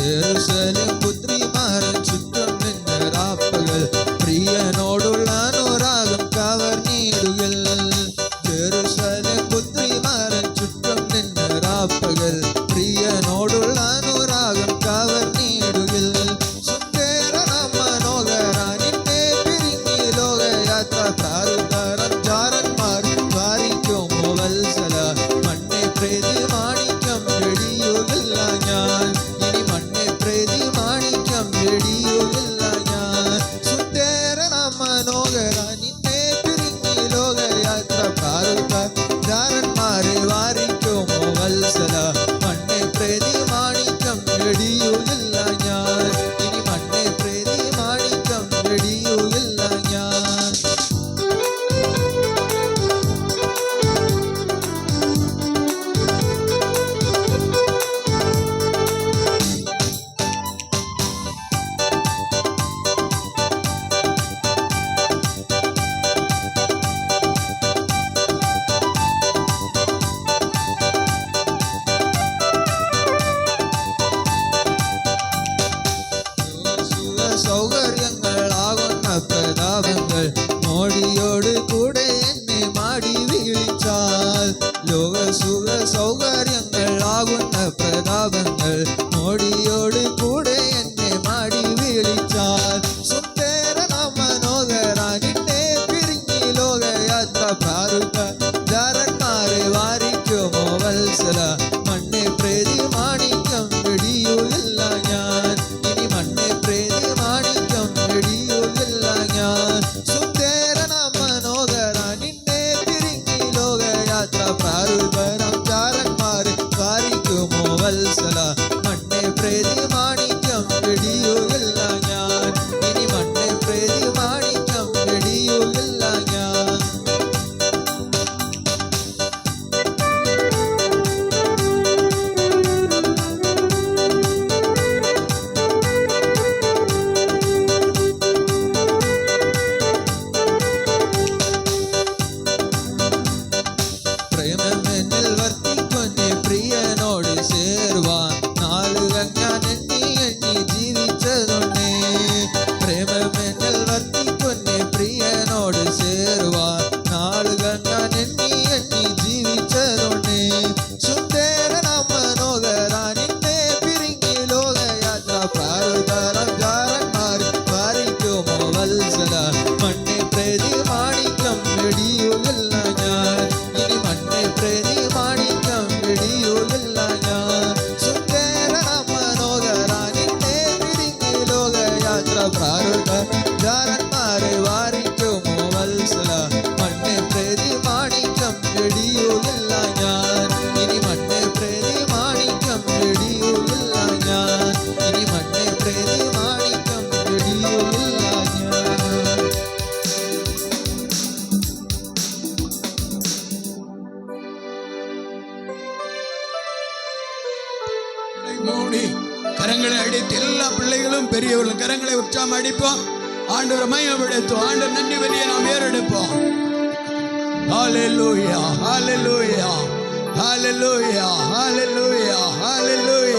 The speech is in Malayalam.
ജെറുസലേം പുത്രിമാരൻ ചുറ്റും നിന്ന് രാപ്പകൽ പ്രിയനോടുള്ള അനുരാഗം കവർന്നിടുകിൽ. ജെറുസലേം പുത്രിമാരൻ ചുറ്റും നിന്ന് രാപ്പകൽ പ്രിയനോടുള്ള അനുരാഗം കവർന്നിടുകിൽ. സുന്ദരനാം മനോഹരൻ നിന്നെ പിരിഞ്ഞി ലോകയാത്ര പ്രാരുതരം ചാരന്മാർ വാരിക്കുമോ വത്സല. മണ്ണെ പ്രതി മാണിക്യം വെടിയുകില്ല ഞാൻ, ഇനി മണ്ണെ പ്രതി മാണിക്യം വെടിയുകില്ല ഞാൻ. സുന്ദരനാം മനോഹരൻ നിന്നെ പിരിഞ്ഞി ലോകയാത്ര പ്രാരുതരന്മാരെ വാരിക്കുമോ വത്സല. മണ്ണെ പ്രതി മാണിക്യം വെടിയുകില്ല ഞാൻ, ഇനി മണ്ണെ പ്രതി മാണിക്യം വെടിയുകില്ല ഞാൻ. സൗകര്യങ്ങളാകുന്ന പ്രതാപങ്ങൾ മോടിയോട് കൂടെ എന്നെ മാടി വീഴ്ചാൽ. ലോകസുഖ സൗകര്യങ്ങളാകുന്ന പ്രതാപങ്ങൾ മോടിയോട് കൂടെ എന്നെ മാടി വീഴ്ചാൽ. സുന്ദരനാം മനോഹരൻ നിന്നെ പിരിഞ്ഞി ലോകയാത്ര പ്രാരുതരന്മാരെ വാരിക്കുമോ വത്സല. മണ്ണെ പ്രതി മാണിക്യം വെടിയുകില്ല ഞാൻ, ഇനി മണ്ണെ പ്രതി മാണിക്യം വെടിയുകില്ല ഞാൻ. സുന്ദരനാം മനോഹരൻ നിന്നെ പിരിഞ്ഞി ലോകയാത്ര പ്രാരുതരം ചാരന്മാരെ വാരിക്കുമോ വത്സല. മണ്ണെ പ്രതി മാണിക്യം വെടിയുകില്ല ഞാൻ, ഇനി മണ്ണെ പ്രതി മാണിക്യം വെടിയുകില്ല ഞാൻ. പ്രേമമെന്നിൽ വർത്തിക്കൊന്നെ പ്രിയനോട് ചേർവാൻ നാളുകൾ ഞാൻ എണ്ണി എണ്ണി ജീവിച്ചതുണ്ടേ. പ്രേമമെന്നിൽ വർത്തിക്കൊന്നെ പ്രിയനോട് ചേർവാൻ നാളുകൾ ഞാൻ എണ്ണി എണ്ണി ജീവിച്ചതുണ്ടേ. സുന്ദരനാം മനോഹരൻ നിന്നെ പിരിഞ്ഞി ലോകയാത്ര പ്രാരുതരം ചാരന്മാർ വാരിക്കുമോ വത്സല. മണ്ണെ പ്രതി മാണിക്യം വെടിയുകില്ല ഞാൻ, ഇനി മണ്ണെ പ്രതി മാണിക്യം വെടിയുകില്ല ഞാൻ. സുന്ദരനാം മനോഹരൻ നിന്നെ പിരിഞ്ഞി ലോകയാത്ര പ്രാരുതരന്മാരെ വാരിക്കുമോ വത്സല. മണ്ണെ പ്രതി മാണിക്യം വെടിയുകില്ല ഞാൻ, ഇനി മണ്ണെ പ്രതി മാണിക്യം വെടിയുകില്ല ഞാൻ, ഇനി മണ്ണെ പ്രതി മാണിക്യം വെടിയുകില്ല ഞാൻ. மூடி கரங்களை அடித்து எல்லா பிள்ளைகளும் பெரியவர்களும் கரங்களை உற்சாகம் அடிப்போம். ஆண்டவரை மையப்படுத்தும். ஆண்டவர் நன்றி வெளியே நாம் ஏறெடுப்போம். ஹalleluya, ஹalleluya, ஹalleluya, ஹalleluya, ஹalleluya.